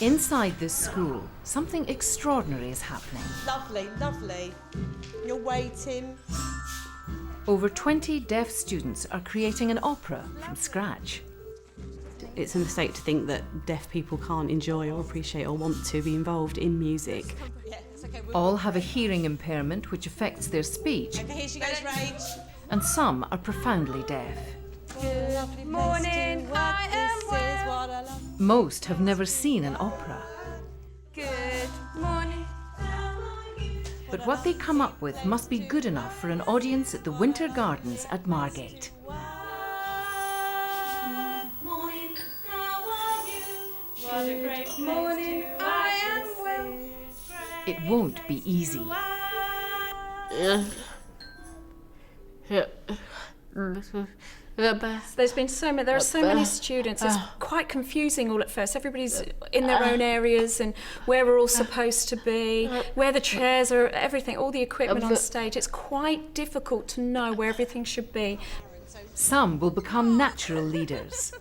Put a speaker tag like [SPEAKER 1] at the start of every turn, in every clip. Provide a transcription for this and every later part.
[SPEAKER 1] Inside this school, something extraordinary is happening.
[SPEAKER 2] Lovely, lovely. You're waiting.
[SPEAKER 1] Over 20 deaf students are creating an opera from scratch.
[SPEAKER 3] It's a mistake to think that deaf people can't enjoy or appreciate or want to be involved in music.
[SPEAKER 2] Yeah, it's okay.
[SPEAKER 1] All have a hearing impairment which affects their speech,
[SPEAKER 2] Okay, here she goes, Rach.
[SPEAKER 1] and some are profoundly deaf.
[SPEAKER 2] Good
[SPEAKER 4] morning, I am well.
[SPEAKER 1] Most have never seen an opera.
[SPEAKER 4] Good morning.
[SPEAKER 1] But what they come up with must be good enough for an audience at the Winter Gardens at Margate.
[SPEAKER 4] What a great morning, I am well.
[SPEAKER 1] It won't be easy.
[SPEAKER 4] There's been there are so many students. It's quite confusing all at first. Everybody's in their own areas and where we're all supposed to be, where the chairs are, everything, all the equipment on stage. It's quite difficult to know where everything should be.
[SPEAKER 1] Some will become natural leaders.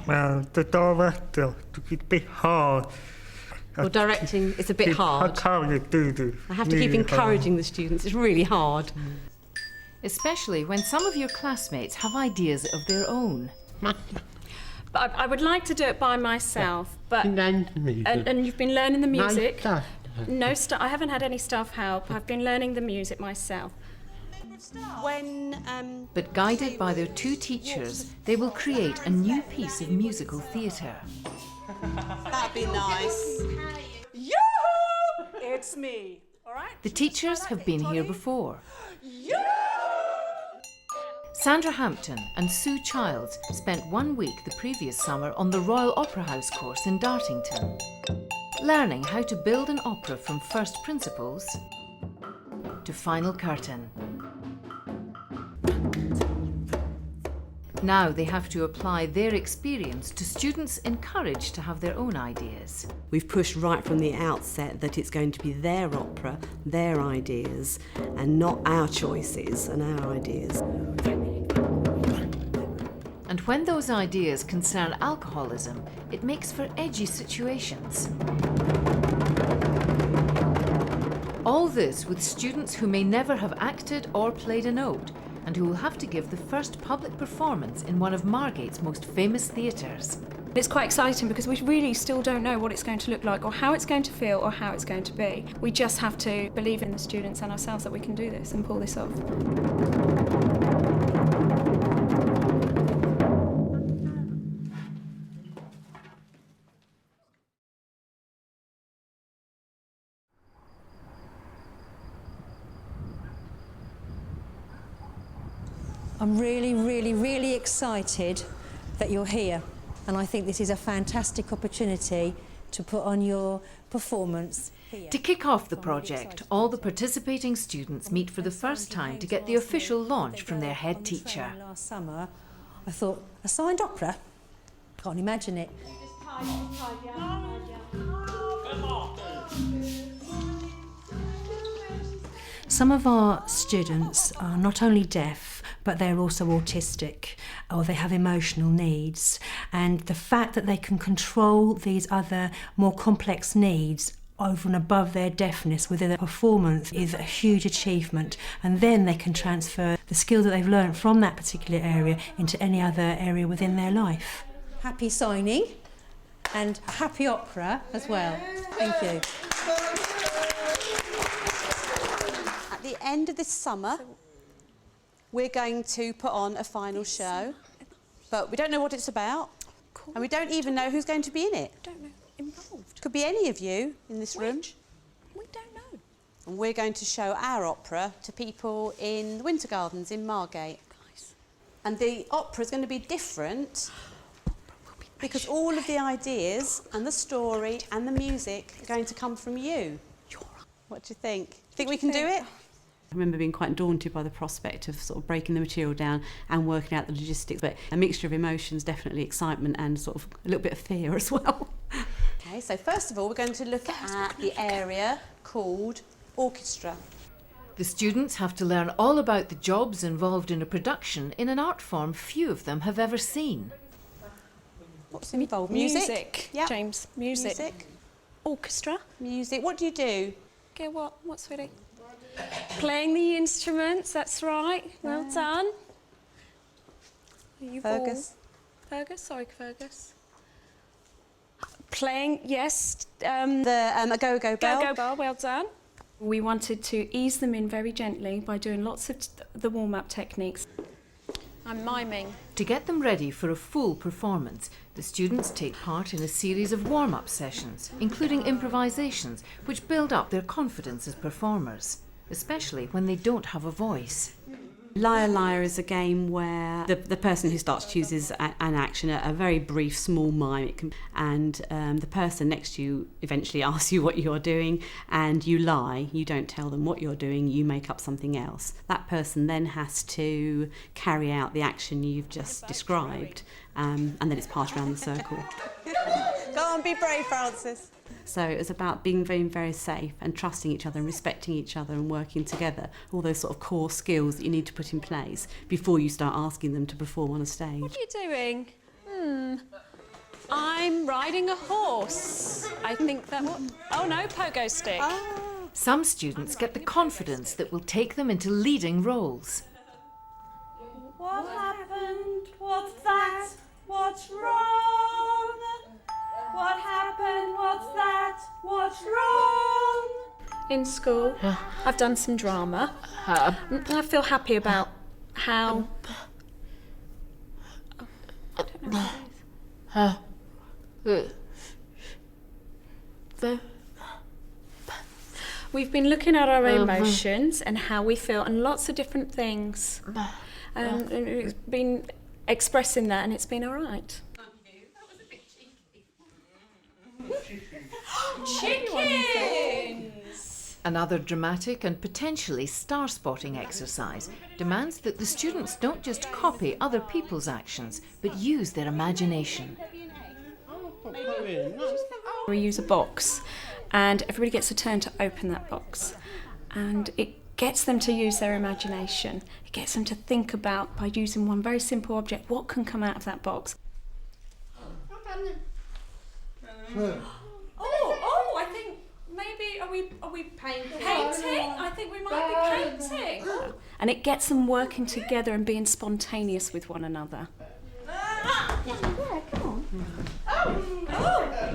[SPEAKER 5] Well, the director took it a bit hard.
[SPEAKER 3] Well, directing is a bit hard.
[SPEAKER 5] I can't do this.
[SPEAKER 3] I have to keep encouraging the students. It's really hard.
[SPEAKER 1] Especially when some of your classmates have ideas of their own.
[SPEAKER 4] But I would like to do it by myself. But and you've been learning the music. No, I haven't had any staff help. I've been learning the music myself.
[SPEAKER 1] But guided by their two teachers, they will create a new piece of musical theatre.
[SPEAKER 2] That'd be nice.
[SPEAKER 4] Yoo-hoo! It's me. All right?
[SPEAKER 1] The teachers have been here before. Sandra Hampton and Sue Childs spent 1 week the previous summer on the Royal Opera House course in Dartington, learning how to build an opera from first principles to final curtain. Now they have to apply their experience to students encouraged to have their own ideas.
[SPEAKER 3] We've pushed right from the outset that it's going to be their opera, their ideas, and not our choices and our ideas.
[SPEAKER 1] And when those ideas concern alcoholism, it makes for edgy situations. All this with students who may never have acted or played a note, and who will have to give the first public performance in one of Margate's most famous theatres.
[SPEAKER 4] It's quite exciting because we really still don't know what it's going to look like or how it's going to feel or how it's going to be. We just have to believe in the students and ourselves that we can do this and pull this off.
[SPEAKER 6] I'm really excited that you're here, and I think this is a fantastic opportunity to put on your performance here.
[SPEAKER 1] To kick off the project, all the participating students meet for the first time to get the official launch from their head teacher.
[SPEAKER 6] Last summer, I thought, a signed opera? Can't imagine it. Some of our students are not only deaf, but they're also autistic, or they have emotional needs. And the fact that they can control these other more complex needs over and above their deafness within their performance is a huge achievement. And then they can transfer the skill that they've learned from that particular area into any other area within their life. Happy signing and happy opera as well. Thank you.
[SPEAKER 2] At the end of this summer, we're going to put on a final show, but we don't know what it's about, and we don't even know who's going to be in it.
[SPEAKER 4] Don't know. Involved.
[SPEAKER 2] Could be any of you in this room.
[SPEAKER 4] We don't know.
[SPEAKER 2] And we're going to show our opera to people in the Winter Gardens in Margate.
[SPEAKER 4] Nice.
[SPEAKER 2] And the opera is going to be different because all of the ideas and the story and the music are going to come from you. What do you think? Think we can do it?
[SPEAKER 3] I remember being quite daunted by the prospect of sort of breaking the material down and working out the logistics, but a mixture of emotions, definitely excitement and sort of a little bit of fear as well.
[SPEAKER 2] Okay, so first of all, we're going to look at the area called orchestra.
[SPEAKER 1] The students have to learn all about the jobs involved in a production in an art form few of them have ever seen.
[SPEAKER 2] What's involved?
[SPEAKER 4] Music.
[SPEAKER 2] Yep.
[SPEAKER 4] James, music. orchestra.
[SPEAKER 2] Music. What do you do?
[SPEAKER 4] Okay, what, sweetie? Playing the instruments, that's right. Well done. You've
[SPEAKER 2] Fergus.
[SPEAKER 4] Sorry, Fergus. Playing, yes.
[SPEAKER 2] A go-go bell.
[SPEAKER 4] Go-go bell, well done. We wanted to ease them in very gently by doing lots of the warm-up techniques. I'm miming.
[SPEAKER 1] To get them ready for a full performance, the students take part in a series of warm-up sessions, including improvisations, which build up their confidence as performers, especially when they don't have a voice.
[SPEAKER 3] Liar Liar is a game where the person who starts chooses an action, a very brief, small mime, and the person next to you eventually asks you what you're doing, and you lie. You don't tell them what you're doing, you make up something else. That person then has to carry out the action you've just described, and then it's passed around the circle.
[SPEAKER 2] Go on, be brave, Francis.
[SPEAKER 3] So it was about being very, very safe and trusting each other and respecting each other and working together, all those sort of core skills that you need to put in place before you start asking them to perform on a stage.
[SPEAKER 4] What are you doing? I'm riding a horse. I think that oh no, pogo stick.
[SPEAKER 1] Some students get the confidence that will take them into leading roles.
[SPEAKER 7] What happened? What's that? What's wrong? What happened? What's that? What's wrong?
[SPEAKER 4] In school, I've done some drama. I feel happy about how... I don't know what it is. We've been looking at our emotions and how we feel and lots of different things. And it's been expressing that and it's been all right.
[SPEAKER 7] Chickens!
[SPEAKER 1] Another dramatic and potentially star-spotting exercise demands that the students don't just copy other people's actions, but use their imagination.
[SPEAKER 4] We use a box and everybody gets a turn to open that box, and it gets them to use their imagination. It gets them to think about, by using one very simple object, what can come out of that box.
[SPEAKER 7] I think maybe are we painting? I think we might be painting.
[SPEAKER 4] And it gets them working together and being spontaneous with one another.
[SPEAKER 7] Yeah, come on.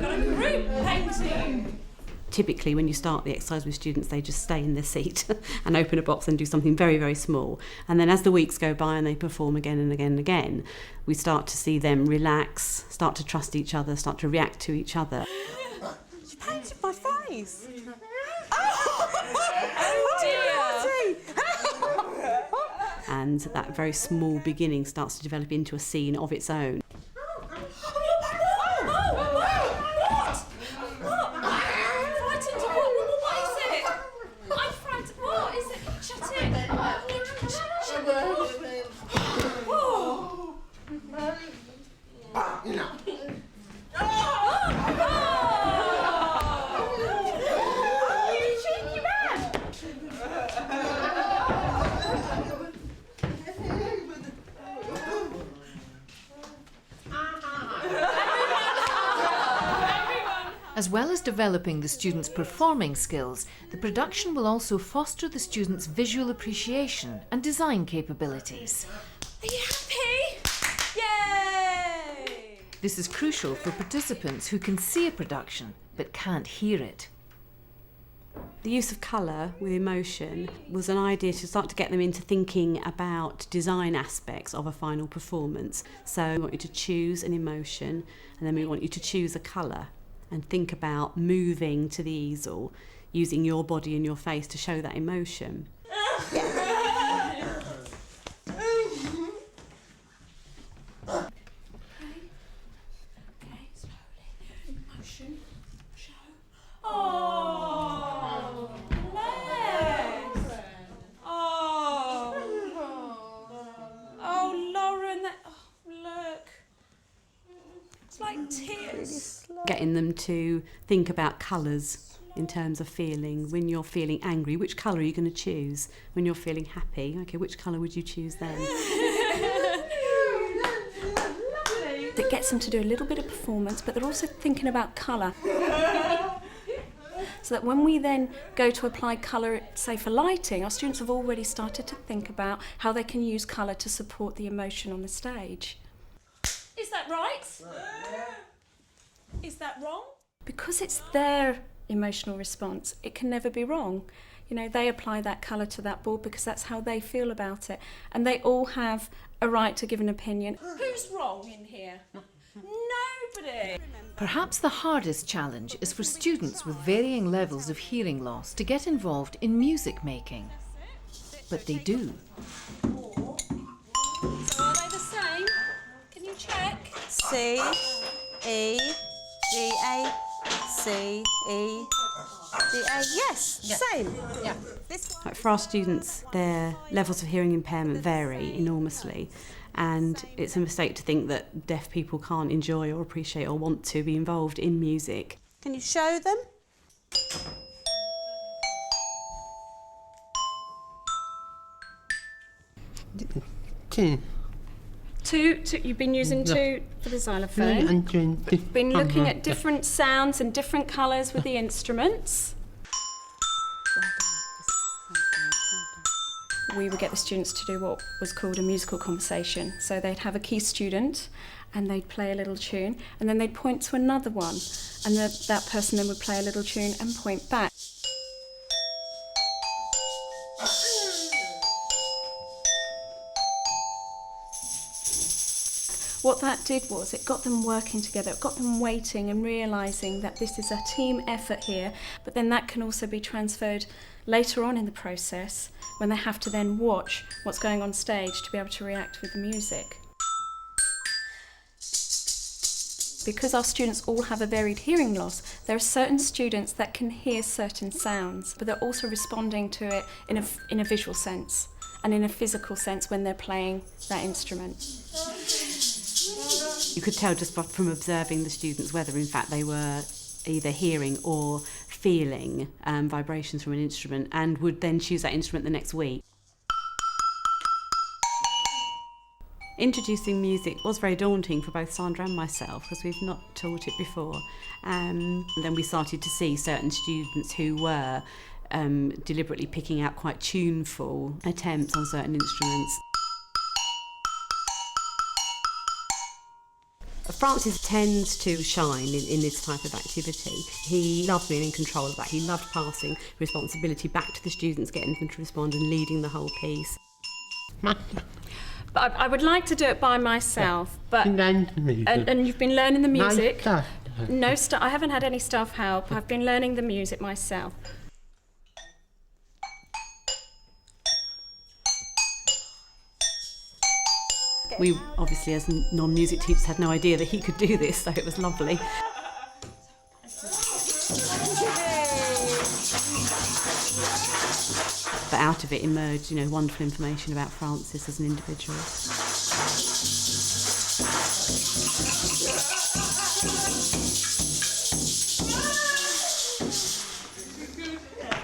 [SPEAKER 7] Got a group painting.
[SPEAKER 3] Typically, when you start the exercise with students, they just stay in their seat and open a box and do something very, very small. And then as the weeks go by and they perform again and again and again, we start to see them relax, start to trust each other, start to react to each other.
[SPEAKER 2] You painted my face.
[SPEAKER 3] And that very small beginning starts to develop into a scene of its own.
[SPEAKER 1] As well as developing the students' performing skills, the production will also foster the students' visual appreciation and design capabilities.
[SPEAKER 7] Are you happy? Yay!
[SPEAKER 1] This is crucial for participants who can see a production but can't hear it.
[SPEAKER 3] The use of colour with emotion was an idea to start to get them into thinking about design aspects of a final performance. So we want you to choose an emotion, and then we want you to choose a colour and think about moving to the easel, using your body and your face to show that emotion. Getting them to think about colours in terms of feeling. When you're feeling angry, which colour are you going to choose? When you're feeling happy, okay, which colour would you choose then?
[SPEAKER 4] That gets them to do a little bit of performance, but they're also thinking about colour. so that when we then go to apply colour, say for lighting, our students have already started to think about how they can use colour to support the emotion on the stage.
[SPEAKER 7] Is that right? Is that wrong?
[SPEAKER 4] Because it's their emotional response, it can never be wrong. You know, they apply that colour to that board because that's how they feel about it. And they all have a right to give an opinion.
[SPEAKER 7] Who's wrong in here? Nobody.
[SPEAKER 1] Perhaps the hardest challenge is for students with varying levels of hearing loss to get involved in music making. But they do.
[SPEAKER 7] So are they the same? Can you check?
[SPEAKER 2] C, E, G, A, C, E, G, A. Yes, same. Yeah. This one.
[SPEAKER 3] Like for our students, their levels of hearing impairment vary enormously, and it's a mistake to think that deaf people can't enjoy or appreciate or want to be involved in music.
[SPEAKER 2] Can you show them?
[SPEAKER 4] Two, you've been using two for the xylophone. Been looking at different sounds and different colours with the instruments. We would get the students to do what was called a musical conversation. So they'd have a key student and they'd play a little tune and then they'd point to another one and that person then would play a little tune and point back. What that did was it got them working together, it got them waiting and realising that this is a team effort here, but then that can also be transferred later on in the process when they have to then watch what's going on stage to be able to react with the music. Because our students all have a varied hearing loss, there are certain students that can hear certain sounds, but they're also responding to it in a visual sense and in a physical sense when they're playing that instrument.
[SPEAKER 3] You could tell just from observing the students whether in fact they were either hearing or feeling vibrations from an instrument and would then choose that instrument the next week. Introducing music was very daunting for both Sandra and myself because we've not taught it before. And then we started to see certain students who were deliberately picking out quite tuneful attempts on certain instruments. Francis tends to shine in this type of activity. He loved being in control of that. He loved passing responsibility back to the students, getting them to respond and leading the whole piece.
[SPEAKER 4] But I would like to do it by myself, but and you've been learning the music. No, I haven't had any staff help. I've been learning the music myself.
[SPEAKER 3] We obviously, as non-music teachers, had no idea that he could do this, so it was lovely. But out of it emerged, wonderful information about Francis as an individual.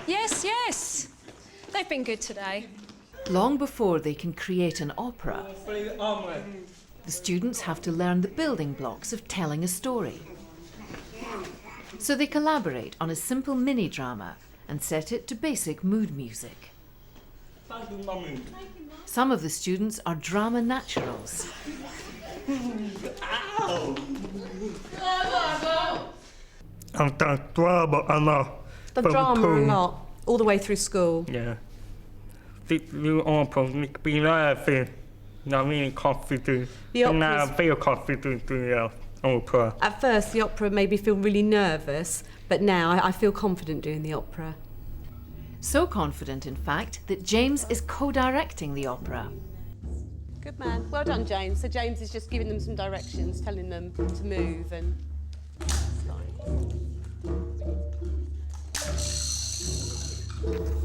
[SPEAKER 4] Yes. They've been good today.
[SPEAKER 1] Long before they can create an opera, the students have to learn the building blocks of telling a story. So they collaborate on a simple mini-drama and set it to basic mood music. Some of the students are drama naturals.
[SPEAKER 5] I've done drama a lot.
[SPEAKER 3] The drama a lot, all the way through school.
[SPEAKER 5] Yeah. The opera make me laughing. I'm really confident. And now I feel confident in the opera.
[SPEAKER 3] At first, the opera made me feel really nervous, but now I feel confident doing the opera.
[SPEAKER 1] So confident, in fact, that James is co-directing the opera.
[SPEAKER 2] Good man. Well done, James. So James is just giving them some directions, telling them to move and...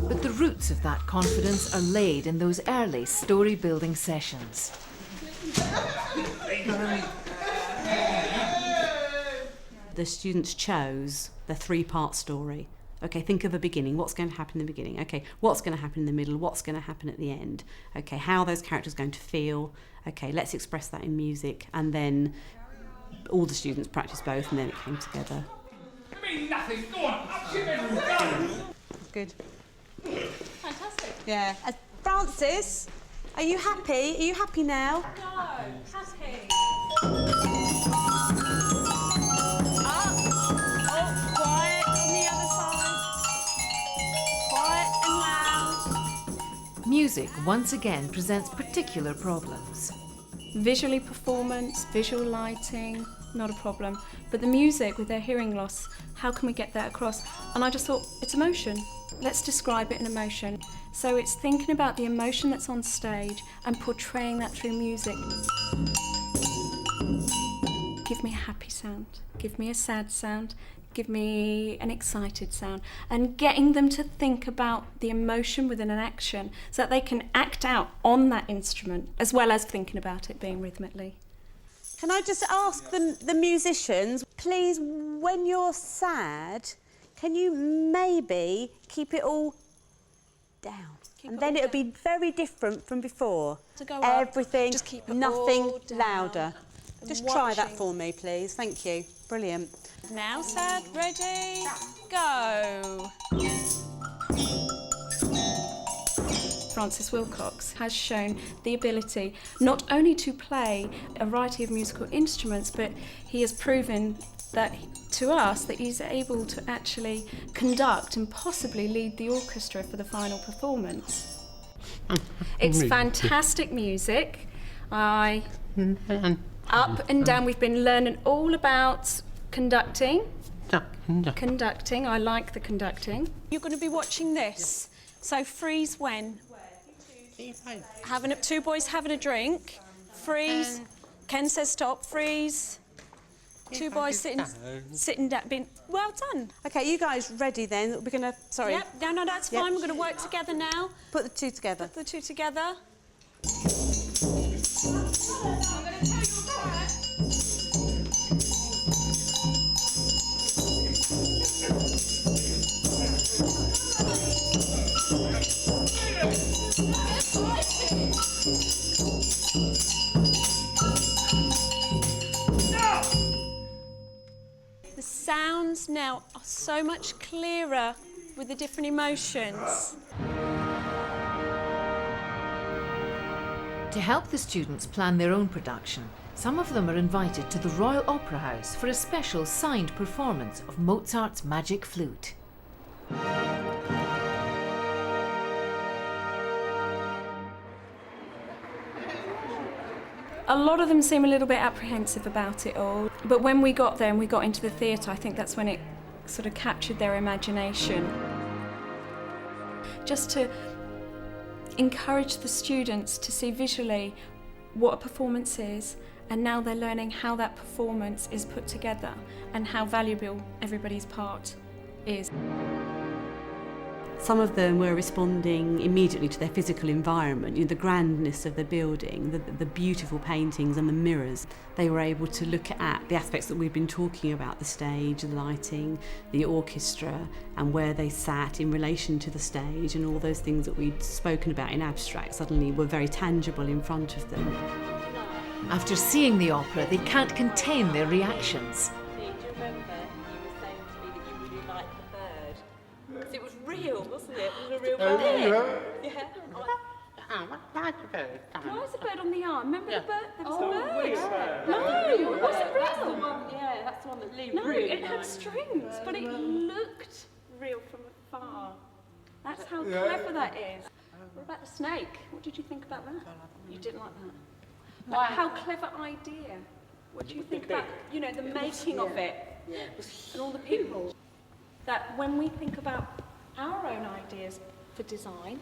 [SPEAKER 1] But the roots of that confidence are laid in those early story-building sessions.
[SPEAKER 3] The students chose the three-part story. Okay, think of a beginning. What's going to happen in the beginning? Okay, what's going to happen in the middle? What's going to happen at the end? Okay, how are those characters going to feel? Okay, let's express that in music. And then all the students practiced both and then it came together.
[SPEAKER 7] Come
[SPEAKER 8] mean nothing. Go on, up your middle, go.
[SPEAKER 2] Good.
[SPEAKER 7] Fantastic.
[SPEAKER 2] Yeah. Francis, are you happy? Are you happy now?
[SPEAKER 7] No, happy.
[SPEAKER 2] Oh, quiet on the other side. Quiet and loud.
[SPEAKER 1] Music once again presents particular problems.
[SPEAKER 4] Visually performance, visual lighting, not a problem. But the music with their hearing loss, how can we get that across? And I just thought, it's emotion. Let's describe it in emotion. So it's thinking about the emotion that's on stage and portraying that through music. Give me a happy sound, give me a sad sound, give me an excited sound, and getting them to think about the emotion within an action so that they can act out on that instrument as well as thinking about it being rhythmically.
[SPEAKER 2] Can I just ask the musicians, please, when you're sad, can you maybe keep it all down? And then it'll be very different from before.
[SPEAKER 4] To go up,
[SPEAKER 2] Everything,
[SPEAKER 4] just keep it
[SPEAKER 2] nothing
[SPEAKER 4] all down.
[SPEAKER 2] louder. Just try that
[SPEAKER 4] Watching.
[SPEAKER 2] for me, please. Thank you. Brilliant.
[SPEAKER 7] Now, sad, ready, go.
[SPEAKER 4] Francis Wilcox has shown the ability not only to play a variety of musical instruments, but he has proven that to us that he's able to actually conduct and possibly lead the orchestra for the final performance. It's fantastic music. Up and down. We've been learning all about conducting. Conducting. I like the conducting.
[SPEAKER 7] You're going to be watching this. So freeze when? Two boys having a drink. Freeze. Ken says stop. Freeze. Two boys sitting down. Well done.
[SPEAKER 2] Okay, you guys ready then? We're going to... Sorry.
[SPEAKER 7] Yep. No, that's fine.
[SPEAKER 2] Yep.
[SPEAKER 7] We're going to work together now.
[SPEAKER 2] Put the two together.
[SPEAKER 7] Put the two together. The sounds now are so much clearer with the different emotions.
[SPEAKER 1] To help the students plan their own production, some of them are invited to the Royal Opera House for a special signed performance of Mozart's Magic Flute.
[SPEAKER 4] A lot of them seem a little bit apprehensive about it all, but when we got there and we got into the theatre, I think that's when it sort of captured their imagination. Just to encourage the students to see visually what a performance is, and now they're learning how that performance is put together and how valuable everybody's part is.
[SPEAKER 3] Some of them were responding immediately to their physical environment, the grandness of the building, the beautiful paintings and the mirrors. They were able to look at the aspects that we've been talking about, the stage, the lighting, the orchestra, and where they sat in relation to the stage, and all those things that we'd spoken about in abstract suddenly were very tangible in front of them.
[SPEAKER 1] After seeing the opera, they can't contain their reactions.
[SPEAKER 9] Do you remember you were saying to me that you really liked the bird? Because it was real, wasn't it? It was a real bird. Yeah.
[SPEAKER 4] Why is the bird on the arm? Remember the bird? There was a bird.
[SPEAKER 9] bird?
[SPEAKER 4] No, it wasn't
[SPEAKER 9] That's the
[SPEAKER 4] real.
[SPEAKER 9] one, yeah, that's the one that Lee
[SPEAKER 4] No,
[SPEAKER 9] really
[SPEAKER 4] it had
[SPEAKER 9] liked.
[SPEAKER 4] strings, but it looked real from afar. That's how clever that is. What about the snake? What did you think about that? You didn't like that? But how clever idea. What do you think about, the making of it? And all the people. That when we think about our own ideas for design,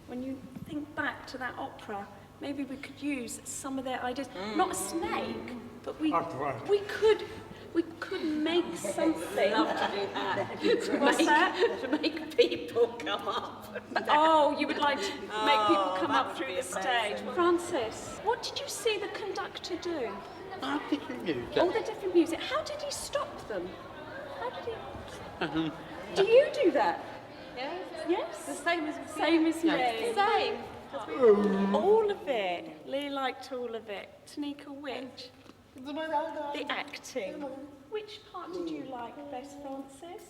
[SPEAKER 4] when you think back to that opera, maybe we could use some of their ideas. Not a snake, but we could make something.
[SPEAKER 9] Love to do that.
[SPEAKER 4] What's that?
[SPEAKER 9] To make people come up.
[SPEAKER 4] Oh, you would like to make people come
[SPEAKER 9] that
[SPEAKER 4] up
[SPEAKER 9] would
[SPEAKER 4] through
[SPEAKER 9] be
[SPEAKER 4] the stage.
[SPEAKER 9] amazing.
[SPEAKER 4] Francis, what did you see the conductor do?
[SPEAKER 10] Different music.
[SPEAKER 4] All the different music. How did he stop them? How did he... Do you do that?
[SPEAKER 9] Yes.
[SPEAKER 4] Yes?
[SPEAKER 9] The same as
[SPEAKER 4] Same as me.
[SPEAKER 9] Same.
[SPEAKER 4] All of it. Lee liked all of it. Tanika, which?
[SPEAKER 7] The acting. Which part did you like best, Francis?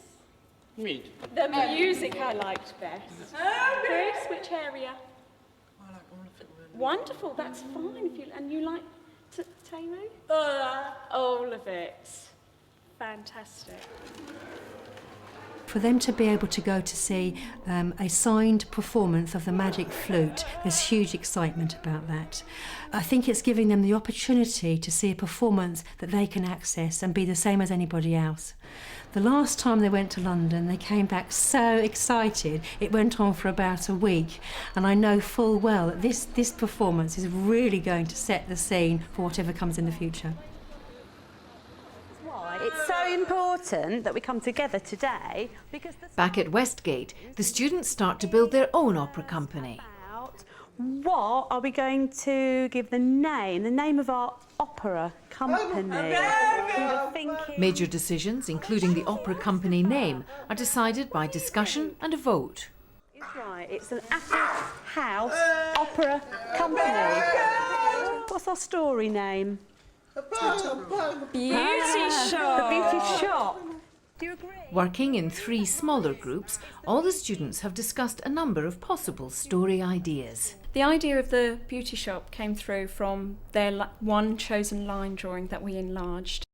[SPEAKER 10] Me.
[SPEAKER 7] The music I liked best. Chris, which area?
[SPEAKER 10] I like all of it.
[SPEAKER 7] Wonderful, that's fine. If you and you like Tamu? All of it. Fantastic.
[SPEAKER 6] For them to be able to go to see a signed performance of the Magic Flute, there's huge excitement about that. I think it's giving them the opportunity to see a performance that they can access and be the same as anybody else. The last time they went to London, they came back so excited. It went on for about a week, and I know full well that this performance is really going to set the scene for whatever comes in the future.
[SPEAKER 2] It's so important that we come together today because
[SPEAKER 1] Back at Westgate, the students start to build their own opera company.
[SPEAKER 2] what are we going to give the name of our opera company?
[SPEAKER 1] Major decisions, including the opera company name, are decided by discussion and a vote.
[SPEAKER 2] It's right, it's an Apple House Opera Company. What's our story name?
[SPEAKER 7] Beauty shop.
[SPEAKER 2] The beauty shop. Do you agree?
[SPEAKER 1] Working in 3 smaller groups, all the students have discussed a number of possible story ideas.
[SPEAKER 4] The idea of the beauty shop came through from their one chosen line drawing that we enlarged.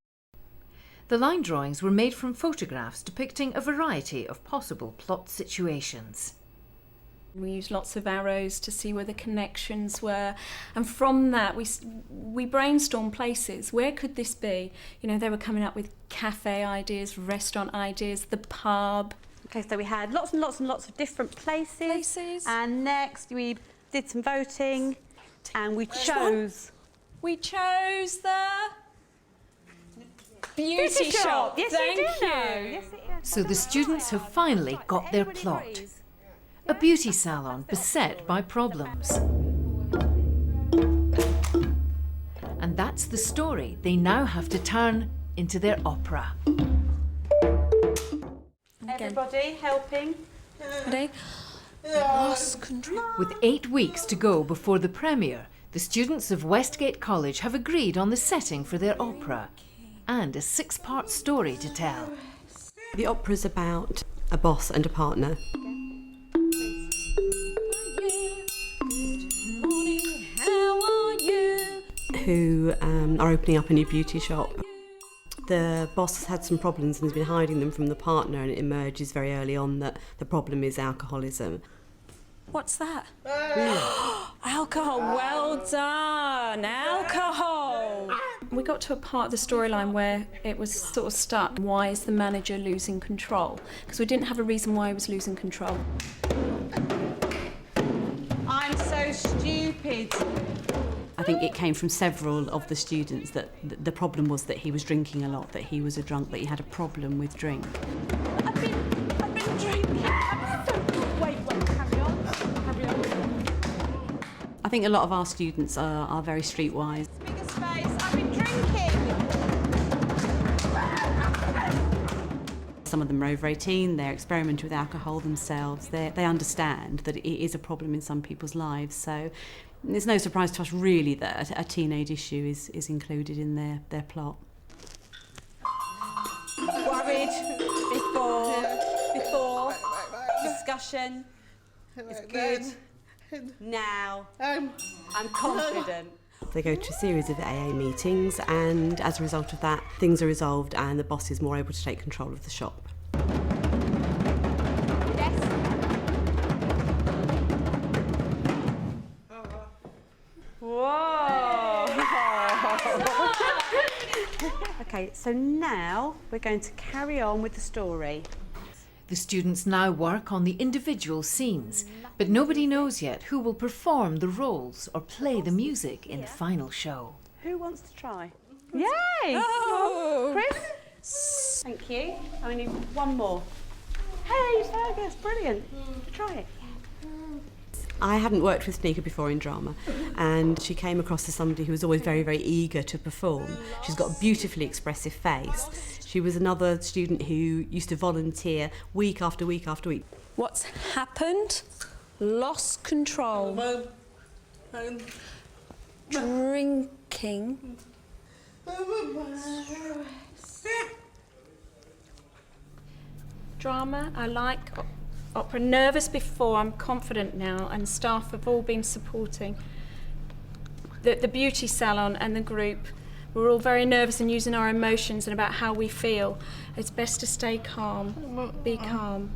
[SPEAKER 1] The line drawings were made from photographs depicting a variety of possible plot situations.
[SPEAKER 4] We used lots of arrows to see where the connections were, and from that we brainstormed places. Where could this be? You know, they were coming up with cafe ideas, restaurant ideas, the pub.
[SPEAKER 2] Okay, so we had lots and lots and lots of different places. And next we did some voting, and we chose.
[SPEAKER 7] We chose the beauty shop.
[SPEAKER 2] Yes,
[SPEAKER 7] Thank you.
[SPEAKER 2] Yes,
[SPEAKER 1] So the students have finally got their plot. A beauty salon beset by problems. And that's the story they now have to turn into their opera.
[SPEAKER 2] Everybody helping.
[SPEAKER 4] Ready?
[SPEAKER 7] Lost control.
[SPEAKER 1] With 8 weeks to go before the premiere, the students of Westgate College have agreed on the setting for their opera and a 6-part story to tell.
[SPEAKER 3] The opera's about a boss and a partner. Who are opening up a new beauty shop. The boss has had some problems and has been hiding them from the partner, and it emerges very early on that the problem is alcoholism.
[SPEAKER 7] What's that? Alcohol. Well done. Alcohol.
[SPEAKER 4] We got to a part of the storyline where it was sort of stuck. Why is the manager losing control? Because we didn't have a reason why he was losing control.
[SPEAKER 2] I'm so stupid.
[SPEAKER 3] I think it came from several of the students that the problem was that he was drinking a lot, that he was a drunk, that he had a problem with drink.
[SPEAKER 2] I've been drinking. Wait, carry on.
[SPEAKER 3] I think a lot of our students are very streetwise.
[SPEAKER 2] Bigger space. I've been drinking.
[SPEAKER 3] Some of them are over 18, they're experimenting with alcohol themselves, they understand that it is a problem in some people's lives, so it's no surprise to us really that a teenage issue is included in their plot.
[SPEAKER 2] Worried before discussion. It's good. Now I'm confident.
[SPEAKER 3] They go to a series of AA meetings, and as a result of that, things are resolved and the boss is more able to take control of the shop.
[SPEAKER 2] Yes. Whoa! Okay, so now we're going to carry on with the story.
[SPEAKER 1] The students now work on the individual scenes, but nobody knows yet who will perform the roles or play the music in the final show.
[SPEAKER 2] Who wants to try? Yay!
[SPEAKER 7] Oh.
[SPEAKER 2] Chris? Thank you. I need one more. Hey, Fergus, brilliant. Try it.
[SPEAKER 3] I hadn't worked with Sneaker before in drama, and she came across as somebody who was always very, very eager to perform. She's got a beautifully expressive face. She was another student who used to volunteer week after week after week.
[SPEAKER 7] What's happened? Lost control. Drinking.
[SPEAKER 4] Drama, I like opera. Nervous before, I'm confident now, and staff have all been supporting. The beauty salon and the group, we're all very nervous and using our emotions and about how we feel. It's best to stay calm, be calm.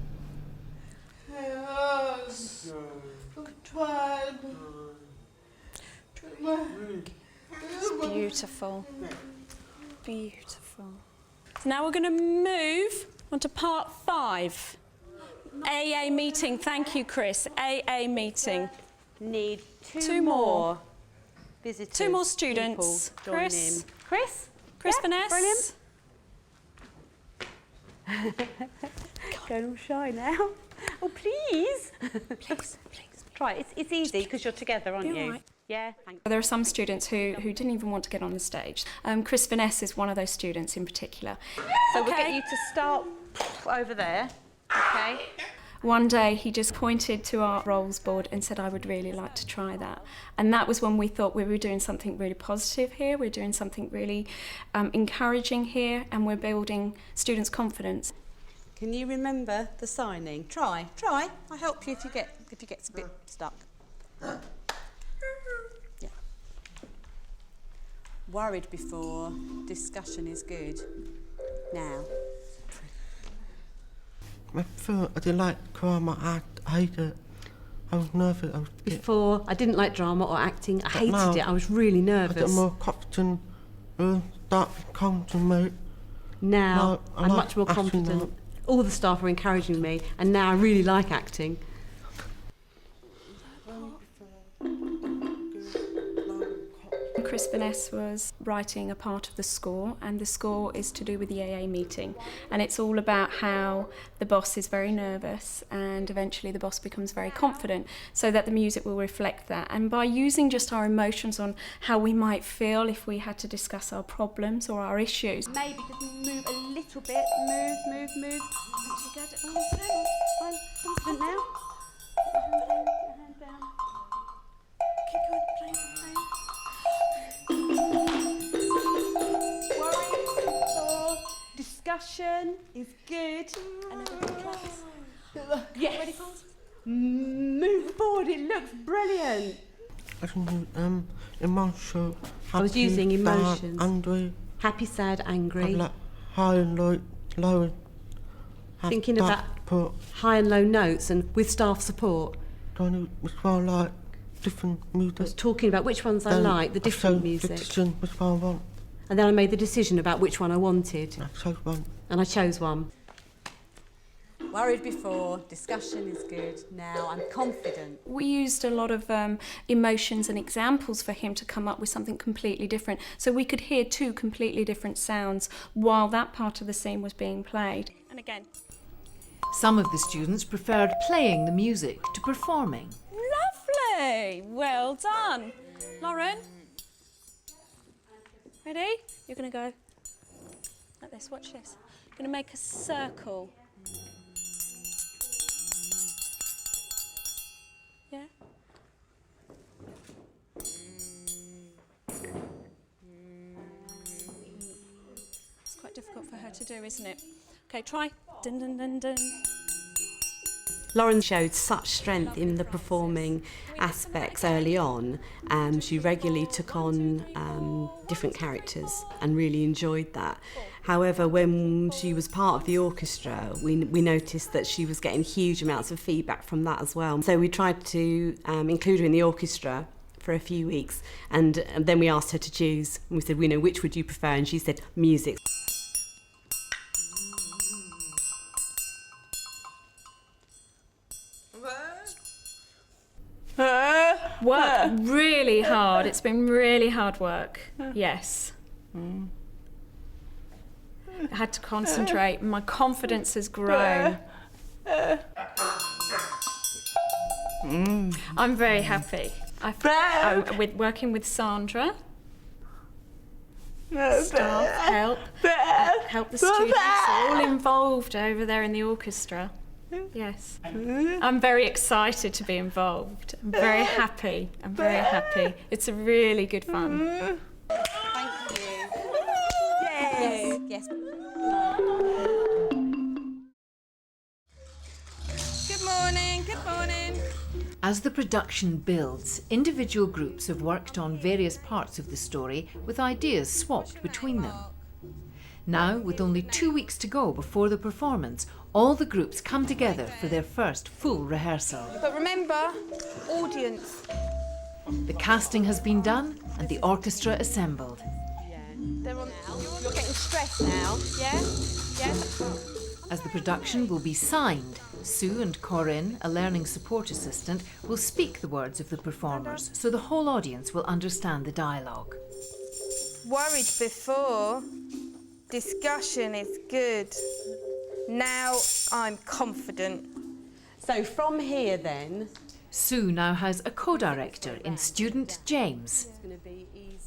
[SPEAKER 7] It's beautiful. Beautiful. So now we're going to move on to part 5. AA meeting. Thank you, Chris. AA meeting.
[SPEAKER 2] Need
[SPEAKER 7] two more
[SPEAKER 2] visitors.
[SPEAKER 7] 2 more students.
[SPEAKER 2] People join
[SPEAKER 7] Chris.
[SPEAKER 2] in. Chris?
[SPEAKER 7] Chris
[SPEAKER 2] Yeah,
[SPEAKER 7] Vanessa.
[SPEAKER 2] brilliant. Going all shy now. Oh, please.
[SPEAKER 7] Please.
[SPEAKER 2] Try it. It's easy because you're together, aren't
[SPEAKER 7] Be all
[SPEAKER 2] you?
[SPEAKER 7] right.
[SPEAKER 2] Yeah, thanks.
[SPEAKER 4] There are some students who didn't even want to get on the stage. Chris Vanessa is one of those students in particular.
[SPEAKER 2] So we'll get you to start over there, okay?
[SPEAKER 4] One day he just pointed to our roles board and said, I would really like to try that. And that was when we thought we were doing something really positive here, we're doing something really encouraging here, and we're building students' confidence.
[SPEAKER 2] Can you remember the signing? Try. I'll help you if you get a bit stuck. Yeah. Worried before, discussion is good. Now.
[SPEAKER 11] Before, I didn't like drama, I hated it. I was nervous.
[SPEAKER 3] Before, I didn't like drama or acting. I hated
[SPEAKER 11] now,
[SPEAKER 3] it. I was really
[SPEAKER 11] I
[SPEAKER 3] nervous.
[SPEAKER 11] get more confident, start concentrate.
[SPEAKER 3] Now,
[SPEAKER 11] I
[SPEAKER 3] I'm
[SPEAKER 11] like
[SPEAKER 3] much more
[SPEAKER 11] acting
[SPEAKER 3] confident.
[SPEAKER 11] now.
[SPEAKER 3] All the staff are encouraging me, and now I really like acting.
[SPEAKER 4] Chris Vanessa was writing a part of the score, and the score is to do with the AA meeting, and it's all about how the boss is very nervous and eventually the boss becomes very confident, so that the music will reflect that. And by using just our emotions on how we might feel if we had to discuss our problems or our issues.
[SPEAKER 2] Maybe just move a little bit. Move. Confident now. Hand down.
[SPEAKER 7] Keep going. Play.
[SPEAKER 2] Discussion is good.
[SPEAKER 7] And everybody claps.
[SPEAKER 2] Yes.
[SPEAKER 7] Ready, Paul?
[SPEAKER 2] Move forward. It looks brilliant.
[SPEAKER 11] I can use emotion.
[SPEAKER 3] I was using emotions.
[SPEAKER 11] Angry.
[SPEAKER 3] Happy, sad, angry.
[SPEAKER 11] Like high and low.
[SPEAKER 3] Thinking about high and low notes and with staff support.
[SPEAKER 11] Trying to respond like different music.
[SPEAKER 3] I was talking about which ones I like, the different music.
[SPEAKER 11] Which one I want.
[SPEAKER 3] And then I made the decision about which one I wanted.
[SPEAKER 11] I chose one.
[SPEAKER 3] And I chose one.
[SPEAKER 2] Worried before, discussion is good. Now I'm confident.
[SPEAKER 4] We used a lot of emotions and examples for him to come up with something completely different, so we could hear 2 completely different sounds while that part of the scene was being played.
[SPEAKER 7] And again.
[SPEAKER 1] Some of the students preferred playing the music to performing.
[SPEAKER 7] Lovely. Well done. Lauren. Ready? You're going to go like this. Watch this. You're going to make a circle. Yeah? It's quite difficult for her to do, isn't it? Okay, try. Dun, dun, dun, dun.
[SPEAKER 3] Lauren showed such strength in the performing aspects early on. She regularly took on different characters and really enjoyed that. However, when she was part of the orchestra, we noticed that she was getting huge amounts of feedback from that as well. So we tried to include her in the orchestra for a few weeks, and then we asked her to choose. And we said, which would you prefer? And she said, music.
[SPEAKER 4] Work really hard. It's been really hard work. Yes. I had to concentrate. My confidence has grown. I'm very happy. With working with Sandra. Staff help the students. They're all involved over there in the orchestra. Yes. I'm very excited to be involved. I'm very happy. It's a really good fun.
[SPEAKER 2] Thank you.
[SPEAKER 1] As the production builds, individual groups have worked on various parts of the story with ideas swapped between them. Now, with only 2 weeks to go before the performance, all the groups come together for their first full rehearsal.
[SPEAKER 12] But remember, audience.
[SPEAKER 1] The casting has been done and the orchestra assembled.
[SPEAKER 12] You're getting stressed now, yeah? Yeah?
[SPEAKER 1] As the production will be signed, Sue and Corinne, a learning support assistant, will speak the words of the performers so the whole audience will understand the dialogue.
[SPEAKER 12] Worried before. Discussion is good. Now I'm confident.
[SPEAKER 2] So from here then...
[SPEAKER 1] Sue now has a co-director in student James.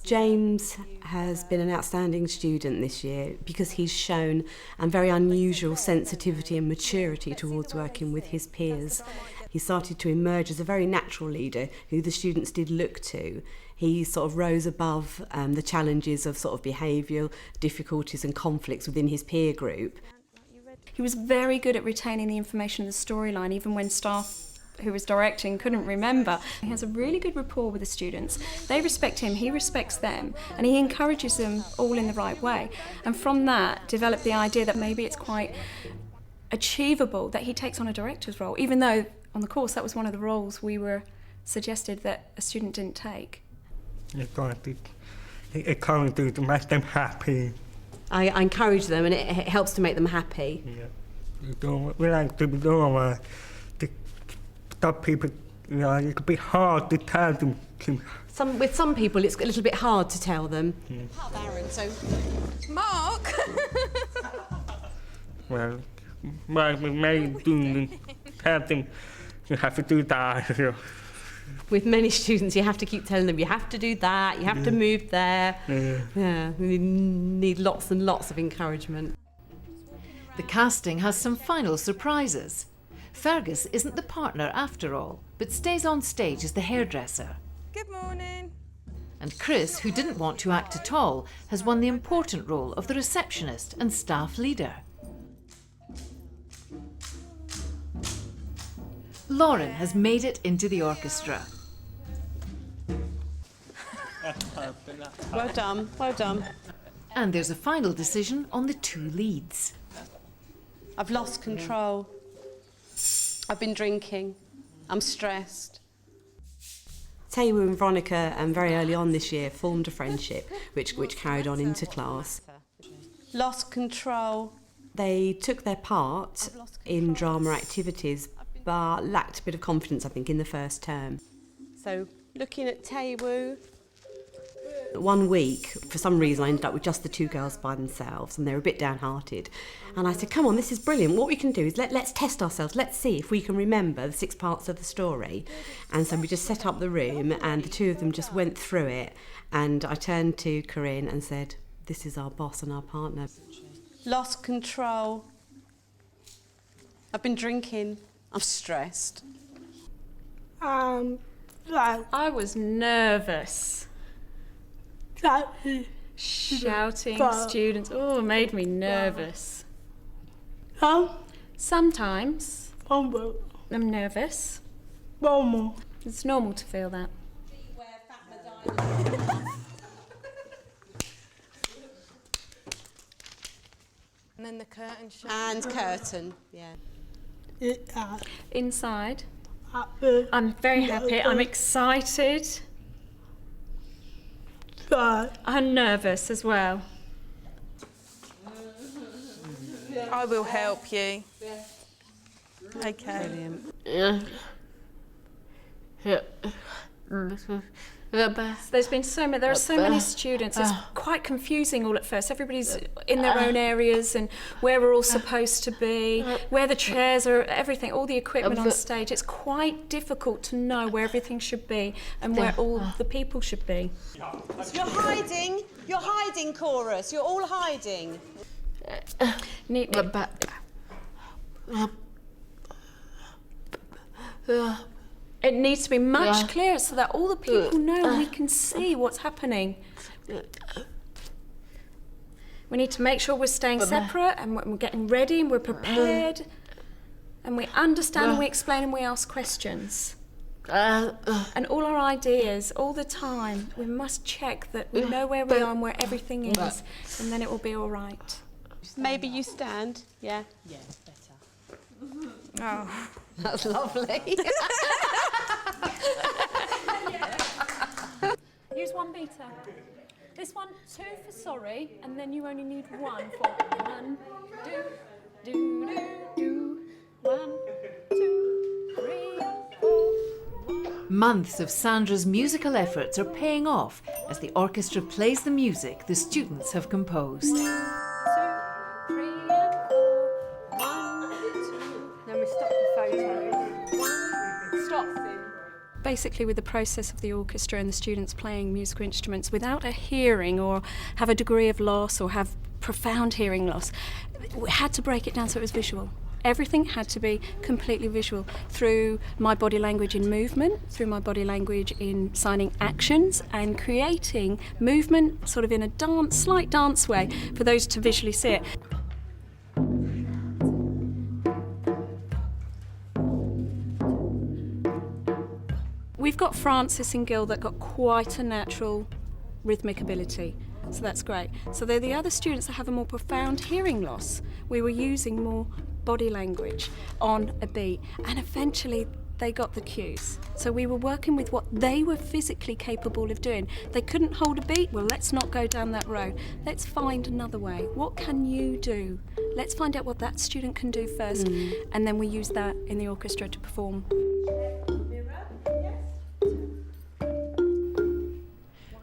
[SPEAKER 3] James has been an outstanding student this year because he's shown a very unusual sensitivity and maturity towards working with his peers. He started to emerge as a very natural leader who the students did look to. He sort of rose above the challenges of sort of behavioural difficulties and conflicts within his peer group.
[SPEAKER 4] He was very good at retaining the information of the storyline, even when staff who was directing couldn't remember. He has a really good rapport with the students. They respect him, he respects them, and he encourages them all in the right way. And from that, developed the idea that maybe it's quite achievable that he takes on a director's role, even though on the course that was one of the roles we were suggested that a student didn't take.
[SPEAKER 5] It encourages to make them happy.
[SPEAKER 3] I encourage them and it helps to make them happy.
[SPEAKER 5] Yeah. We like to do some people, you know, it could be hard to tell them.
[SPEAKER 3] With some people, it's a little bit hard to tell them.
[SPEAKER 2] Aaron, so...
[SPEAKER 12] Mark!
[SPEAKER 5] Well, we may tell them you have to do that. You know.
[SPEAKER 3] With many students, you have to keep telling them you have to do that, you have to move there. Yeah, we need lots and lots of encouragement.
[SPEAKER 1] The casting has some final surprises. Fergus isn't the partner after all, but stays on stage as the hairdresser.
[SPEAKER 12] Good morning.
[SPEAKER 1] And Chris, who didn't want to act at all, has won the important role of the receptionist and staff leader. Lauren has made it into the orchestra.
[SPEAKER 2] Well done, well done.
[SPEAKER 1] And there's a final decision on the two leads.
[SPEAKER 2] I've lost control. I've been drinking. I'm stressed.
[SPEAKER 3] Taylor and Veronica, very early on this year, formed a friendship which carried on into class.
[SPEAKER 2] Lost control.
[SPEAKER 3] They took their part in drama activities, but lacked a bit of confidence, I think, in the first term.
[SPEAKER 2] So, looking at Taewoo.
[SPEAKER 3] 1 week, for some reason, I ended up with just the two girls by themselves, and they were a bit downhearted. And I said, come on, this is brilliant. What we can do is let's test ourselves. Let's see if we can remember the 6 parts of the story. And so we just set up the room, and the two of them just went through it. And I turned to Corinne and said, this is our boss and our partner.
[SPEAKER 2] Lost control. I've been drinking. I'm stressed.
[SPEAKER 4] I was nervous. Shouting students, made me nervous. Sometimes I'm nervous. It's normal to feel that.
[SPEAKER 12] And then the curtain shut.
[SPEAKER 2] And curtain, yeah.
[SPEAKER 4] Inside, I'm very happy, I'm excited. I'm nervous as well.
[SPEAKER 12] I will help you. Okay.
[SPEAKER 2] Brilliant.
[SPEAKER 4] There are so many students. It's quite confusing all at first. Everybody's in their own areas and where we're all supposed to be, where the chairs are, everything, all the equipment on stage. It's quite difficult to know where everything should be and where all the people should be.
[SPEAKER 2] You're hiding, chorus. You're all hiding.
[SPEAKER 4] It needs to be much clearer so that all the people know we can see what's happening. We need to make sure we're staying separate and we're getting ready and we're prepared and we understand and we explain and we ask questions. And all our ideas, all the time, we must check that we know where we are and where everything is, and then it will be all right.
[SPEAKER 2] Maybe you stand, yeah?
[SPEAKER 3] Yeah, better.
[SPEAKER 2] Oh, that's lovely.
[SPEAKER 7] Use 1 metre. This one, 2 for sorry, and then you only need 1 for 1, do, 1, 2, 3, 4.
[SPEAKER 1] Months of Sandra's musical efforts are paying off as the orchestra plays the music the students have composed.
[SPEAKER 7] 2, 3, and 4. 1, 2.
[SPEAKER 12] Then we stop the photos.
[SPEAKER 7] 1, stop. Basically, with the process of the orchestra and the students playing musical instruments without a hearing or have a degree of loss or have profound hearing loss, we had to break it down so it was visual. Everything had to be completely visual through my body language in movement, through my body language in signing actions and creating movement sort of in a slight dance way for those to visually see it. We've got Francis and Gil that got quite a natural rhythmic ability, so that's great. So they're the other students that have a more profound hearing loss. We were using more body language on a beat, and eventually they got the cues. So we were working with what they were physically capable of doing. They couldn't hold a beat, well, let's not go down that road. Let's find another way. What can you do? Let's find out what that student can do first, and then we use that in the orchestra to perform.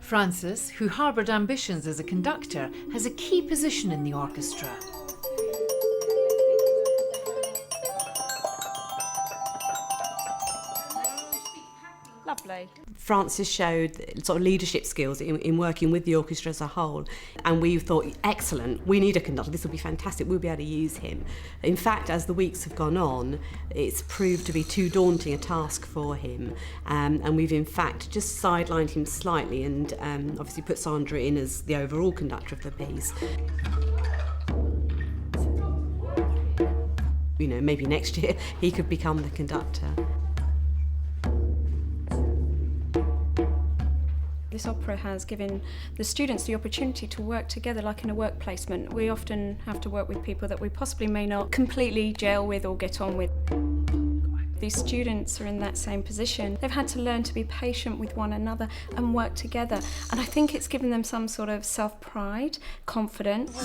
[SPEAKER 1] Francis, who harboured ambitions as a conductor, has a key position in the orchestra.
[SPEAKER 7] Lovely.
[SPEAKER 3] Francis showed sort of leadership skills in working with the orchestra as a whole, and we thought, excellent, we need a conductor, this will be fantastic, we'll be able to use him. In fact, as the weeks have gone on, it's proved to be too daunting a task for him, and we've in fact just sidelined him slightly and obviously put Sandra in as the overall conductor of the piece. You know, maybe next year he could become the conductor.
[SPEAKER 7] This opera has given the students the opportunity to work together like in a work placement. We often have to work with people that we possibly may not completely gel with or get on with. These students are in that same position. They've had to learn to be patient with one another and work together. And I think it's given them some sort of self-pride, confidence.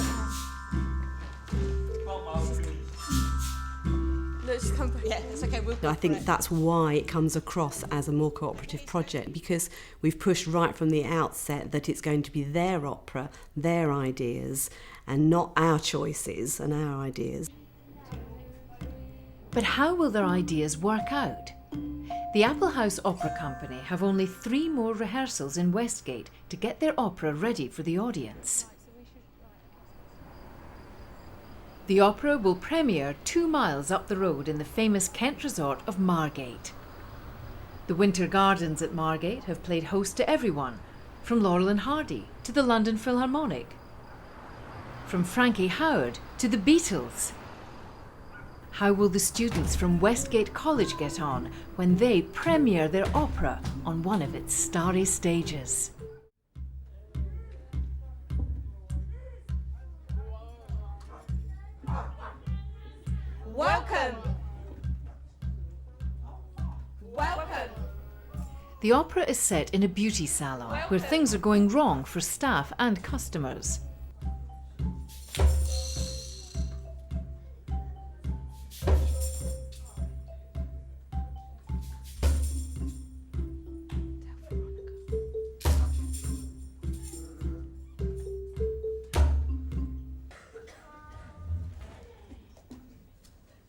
[SPEAKER 12] Let's come back.
[SPEAKER 2] Yeah, it's okay.
[SPEAKER 3] I think that's why it comes across as a more cooperative project, because we've pushed right from the outset that it's going to be their opera, their ideas, and not our choices and our ideas.
[SPEAKER 1] But how will their ideas work out? The Apple House Opera Company have only 3 more rehearsals in Westgate to get their opera ready for the audience. The opera will premiere 2 miles up the road in the famous Kent resort of Margate. The Winter Gardens at Margate have played host to everyone, from Laurel and Hardy to the London Philharmonic, from Frankie Howerd to the Beatles. How will the students from Westgate College get on when they premiere their opera on one of its starry stages?
[SPEAKER 12] Welcome. Welcome.
[SPEAKER 1] The opera is set in a beauty salon where things are going wrong for staff and customers.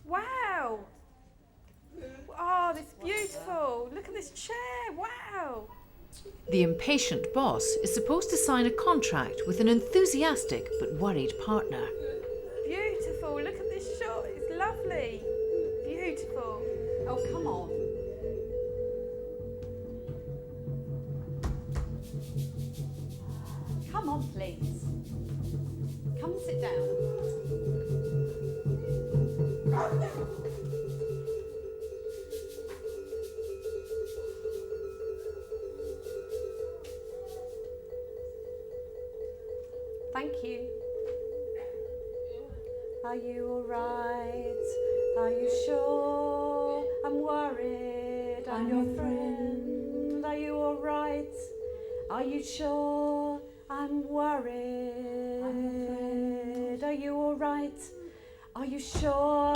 [SPEAKER 12] Wow. Oh, this is beautiful. Look at this chair. Wow.
[SPEAKER 1] The impatient boss is supposed to sign a contract with an enthusiastic but worried partner.
[SPEAKER 12] Beautiful. Look at this shot. It's lovely. Beautiful.
[SPEAKER 3] Oh, come on. Come on, please. Come and sit down. Thank you. Are you alright? Are you sure? I'm worried. I'm your friend. Are you alright? Are you sure? I'm worried. Are you alright? Are you sure?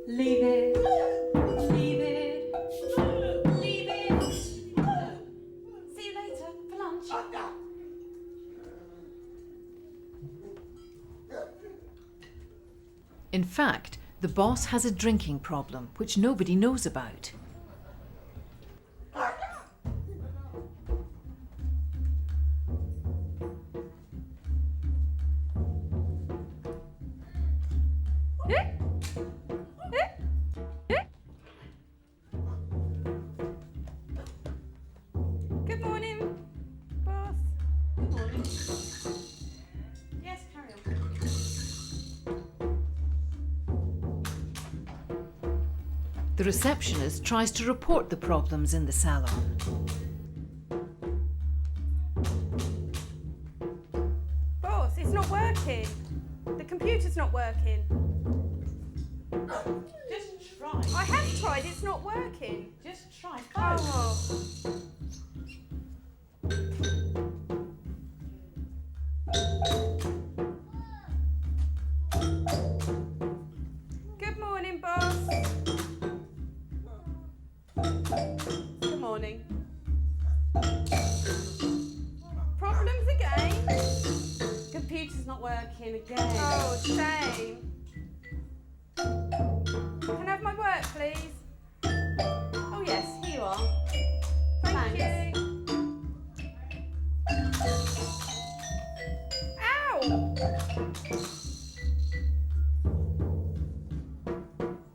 [SPEAKER 3] Leave it. Leave it. Leave it. See you later for lunch.
[SPEAKER 1] In fact, the boss has a drinking problem which nobody knows about.
[SPEAKER 12] Good morning, boss.
[SPEAKER 3] Good morning. Yes, carry on.
[SPEAKER 1] The receptionist tries to report the problems in the salon.
[SPEAKER 12] Boss, it's not working. The computer's not working.
[SPEAKER 3] Just try.
[SPEAKER 12] I have tried, it's not working.
[SPEAKER 3] Just try.
[SPEAKER 12] Oh. Good morning, boss.
[SPEAKER 3] Good morning.
[SPEAKER 12] Problems again?
[SPEAKER 3] Computer's not working again.
[SPEAKER 12] Oh, shame. Can I have my work, please?
[SPEAKER 3] Oh yes, here you are.
[SPEAKER 12] Thank
[SPEAKER 3] Thanks.
[SPEAKER 12] you. Ow!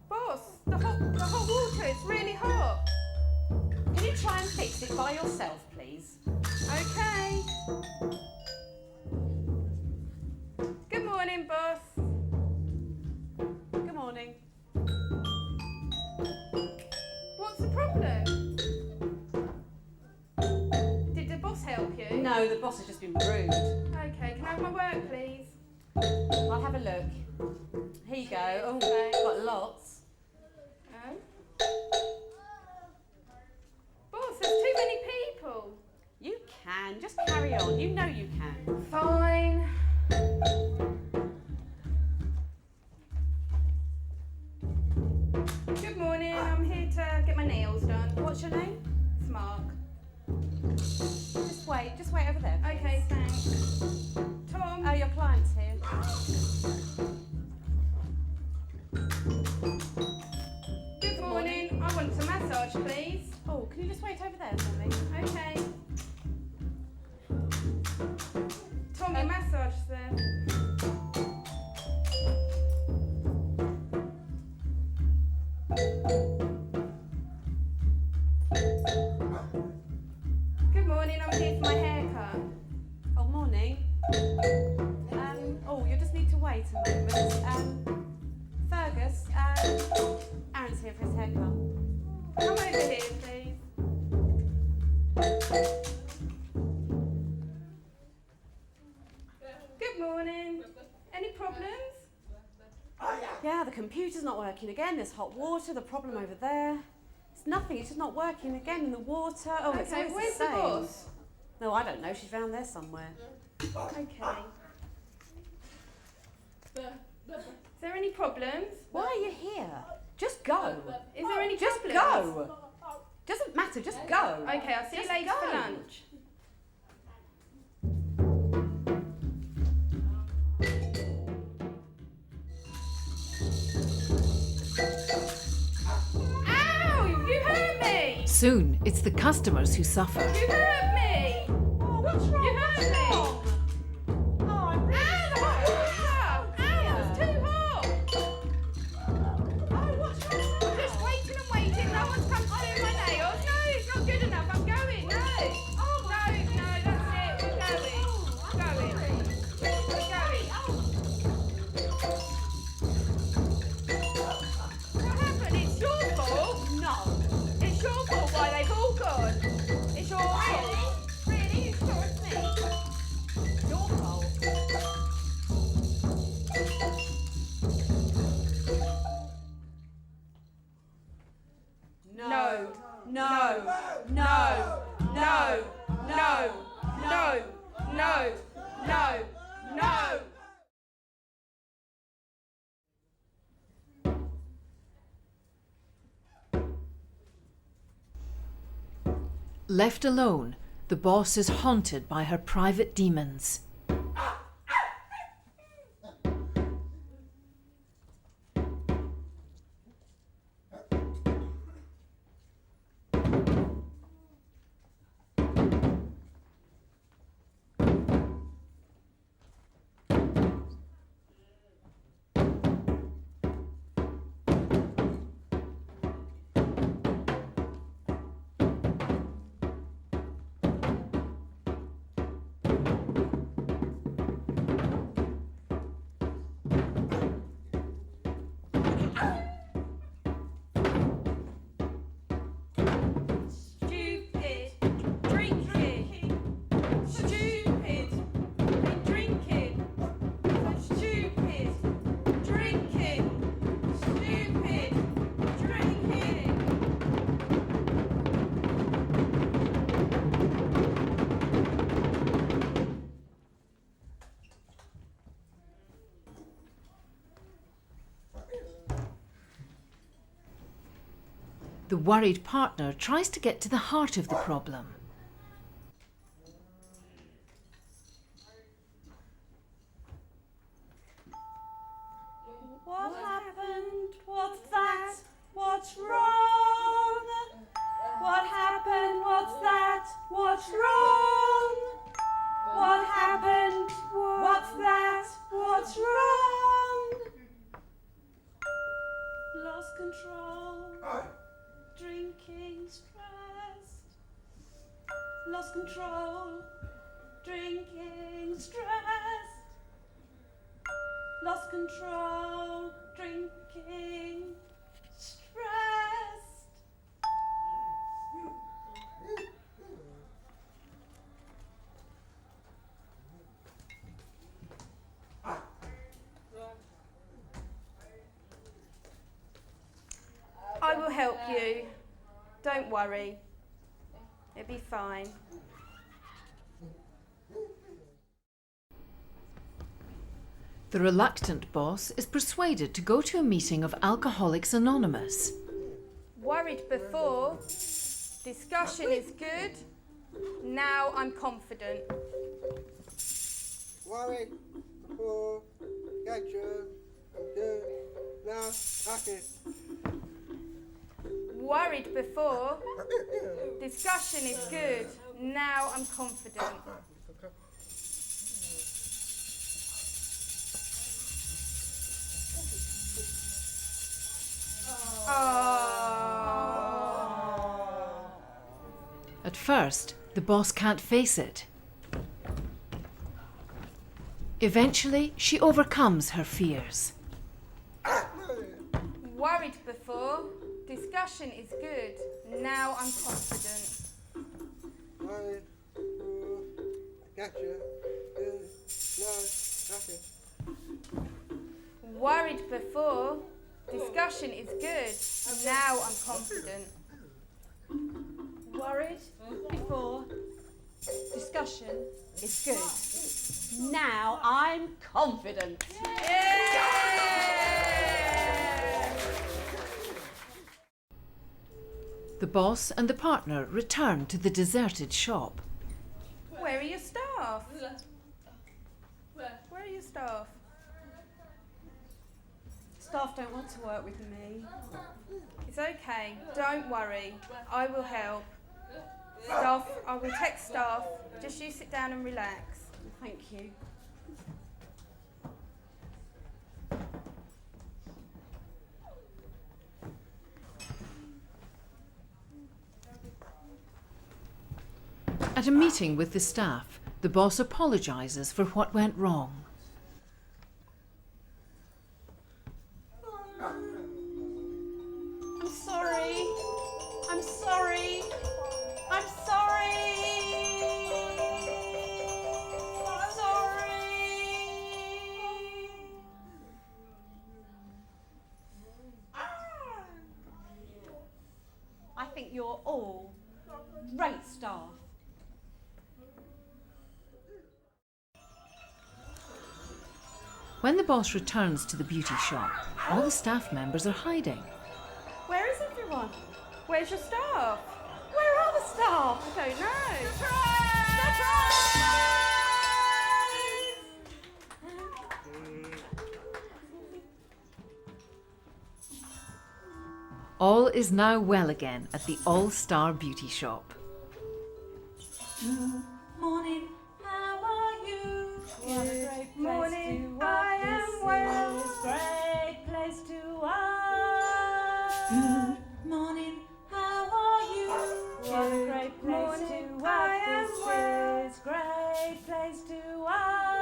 [SPEAKER 12] Boss, the hot water is really hot.
[SPEAKER 3] Can you try and fix it by yourself, please?
[SPEAKER 12] Okay. Good morning, boss.
[SPEAKER 3] Good morning.
[SPEAKER 12] What's the problem? Did the boss help you?
[SPEAKER 3] No, the boss has just been rude.
[SPEAKER 12] Okay, can I have my work, please?
[SPEAKER 3] I'll have a look. Here you go. Oh,
[SPEAKER 12] Okay.
[SPEAKER 3] got lots.
[SPEAKER 12] Oh. Boss, there's too many people.
[SPEAKER 3] You can. Just carry on. You know you can.
[SPEAKER 12] Fine. Good morning, I'm here to get my nails done.
[SPEAKER 3] What's your name?
[SPEAKER 12] It's Mark.
[SPEAKER 3] Just wait over there. Please.
[SPEAKER 12] Okay, thanks. Tom.
[SPEAKER 3] Oh, your client's here.
[SPEAKER 12] Good morning, I want a massage, please.
[SPEAKER 3] Oh, can you just wait over there for me?
[SPEAKER 12] Okay. Tom, your massage there. Good morning, I'm here for my haircut.
[SPEAKER 3] Oh, morning. Oh, you just need to wait a moment. Fergus, Aaron's here for his haircut.
[SPEAKER 12] Come over here, please. Good morning. Any problems?
[SPEAKER 3] Yeah, the computer's not working again. There's hot water, the problem over there. It's nothing, it's just not working again in the water. Oh, it's
[SPEAKER 12] Okay,
[SPEAKER 3] always
[SPEAKER 12] where's
[SPEAKER 3] the
[SPEAKER 12] the
[SPEAKER 3] same.
[SPEAKER 12] boss?
[SPEAKER 3] No, I don't know. She's round there somewhere.
[SPEAKER 12] Okay. Is there any problems?
[SPEAKER 3] Why are you here? Just go.
[SPEAKER 12] Is there any
[SPEAKER 3] Just
[SPEAKER 12] problems?
[SPEAKER 3] go. Doesn't matter, just go.
[SPEAKER 12] Okay, I'll see you
[SPEAKER 3] Just
[SPEAKER 12] later for
[SPEAKER 3] go.
[SPEAKER 12] lunch. Ow! You hurt me!
[SPEAKER 1] Soon, it's the customers who suffer.
[SPEAKER 12] You hurt me!
[SPEAKER 3] Oh, what's wrong?
[SPEAKER 12] You hurt me!
[SPEAKER 3] Oh, I'm really
[SPEAKER 12] Ow! Ow! It's too hot!
[SPEAKER 3] Oh, what's wrong?
[SPEAKER 12] I'm just waiting and waiting. No one's come to do my nails. No, it's not good enough. I'm going. No. Oh, no, that's it. We're going. Going. We're going. What happened? It's your fault.
[SPEAKER 3] No.
[SPEAKER 12] It's your fault why they've all gone. It's your fault.
[SPEAKER 3] Really? You sure it's me?
[SPEAKER 12] no, no.
[SPEAKER 1] Left alone, the boss is haunted by her private demons.
[SPEAKER 12] Stupid drinking. Stupid drinking. Stupid drinking. Stupid drinking.
[SPEAKER 1] The worried partner tries to get to the heart of the problem.
[SPEAKER 9] What happened? What's that? What's wrong? What happened? What's that? What's wrong? What happened? What's that? What's wrong? Lost control. Drinking stressed. Lost control. Drinking stressed. Lost control, drinking, stressed. I will help you. Don't worry. It'll be fine.
[SPEAKER 1] The reluctant boss is persuaded to go to a meeting of Alcoholics Anonymous.
[SPEAKER 9] Worried before, discussion is good, now I'm confident.
[SPEAKER 11] Worried before, gotcha, good, now I can.
[SPEAKER 9] Worried before, discussion is good, now I'm confident.
[SPEAKER 1] At first, the boss can't face it. Eventually, she overcomes her fears.
[SPEAKER 9] Worried before, discussion is good, now I'm confident.
[SPEAKER 11] Worried before, gotcha, good, now I can.
[SPEAKER 9] Worried before, discussion is good, now I'm confident.
[SPEAKER 13] Worried before, discussion is good. Now I'm confident.
[SPEAKER 1] The boss and the partner return to the deserted shop.
[SPEAKER 9] Where are your staff? Where are your staff?
[SPEAKER 13] Staff don't want to work with me.
[SPEAKER 9] It's okay, don't worry, I will help. Staff, I will text staff, just you sit down and relax.
[SPEAKER 13] Thank you.
[SPEAKER 1] At a meeting with the staff, the boss apologises for what went wrong.
[SPEAKER 13] I'm sorry. I'm sorry. I'm sorry. Sorry. I think you're all great staff.
[SPEAKER 1] When the boss returns to the beauty shop, all the staff members are hiding.
[SPEAKER 9] Where is everyone? Where's your staff? Where are the staff? I don't know.
[SPEAKER 1] All is now well again at the All-Star Beauty Shop.
[SPEAKER 13] Good morning, how are you? What a great
[SPEAKER 9] morning,
[SPEAKER 13] place to
[SPEAKER 9] I
[SPEAKER 13] work.
[SPEAKER 9] am
[SPEAKER 13] This
[SPEAKER 9] well.
[SPEAKER 13] is great place to work. Good morning, how are you? What a great place
[SPEAKER 9] morning,
[SPEAKER 13] to
[SPEAKER 9] I
[SPEAKER 13] work.
[SPEAKER 9] am
[SPEAKER 13] This
[SPEAKER 9] well.
[SPEAKER 13] is great place to work.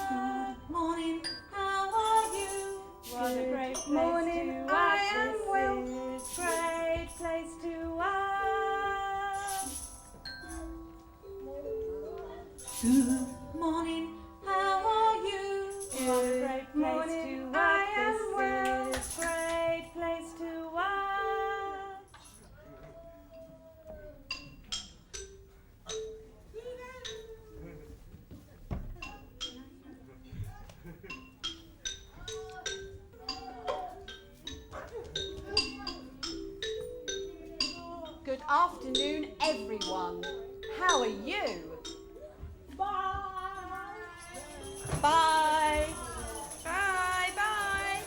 [SPEAKER 13] Good morning, how are you? What a great place
[SPEAKER 9] morning,
[SPEAKER 13] to work.
[SPEAKER 9] I am well.
[SPEAKER 13] This is great place to work. Good morning, how are you? What a great place
[SPEAKER 9] morning,
[SPEAKER 13] to work.
[SPEAKER 9] I am well.
[SPEAKER 13] This is great place to work.
[SPEAKER 2] Good afternoon, everyone. How are you? Bye. Bye.
[SPEAKER 9] Bye, bye.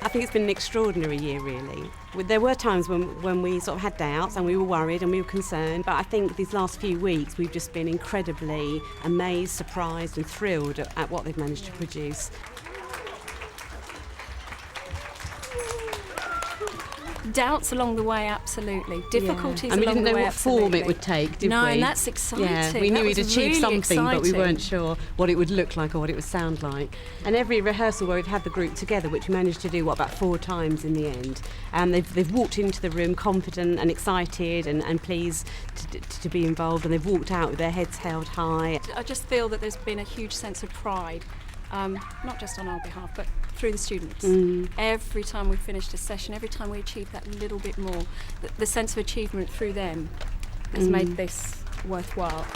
[SPEAKER 3] I think it's been an extraordinary year, really. There were times when we sort of had doubts and we were worried and we were concerned, but I think these last few weeks we've just been incredibly amazed, surprised and thrilled at what they've managed to produce.
[SPEAKER 7] Doubts along the way, absolutely. Difficulties
[SPEAKER 3] And we
[SPEAKER 7] along
[SPEAKER 3] didn't
[SPEAKER 7] the
[SPEAKER 3] know
[SPEAKER 7] way,
[SPEAKER 3] what form
[SPEAKER 7] absolutely.
[SPEAKER 3] it would take, did
[SPEAKER 7] no,
[SPEAKER 3] we?
[SPEAKER 7] and that's exciting.
[SPEAKER 3] Yeah, we knew
[SPEAKER 7] That
[SPEAKER 3] we'd
[SPEAKER 7] was
[SPEAKER 3] achieved
[SPEAKER 7] really
[SPEAKER 3] something, but we
[SPEAKER 7] exciting.
[SPEAKER 3] weren't sure what it would look like or what it would sound like. And every rehearsal where we've had the group together, which we managed to do, about 4 times in the end, they've walked into the room confident and excited and pleased to be involved, and they've walked out with their heads held high.
[SPEAKER 7] I just feel that there's been a huge sense of pride, not just on our behalf, but through the students. Every time we finished a session, every time we achieved that little bit more, the sense of achievement through them has made this worthwhile.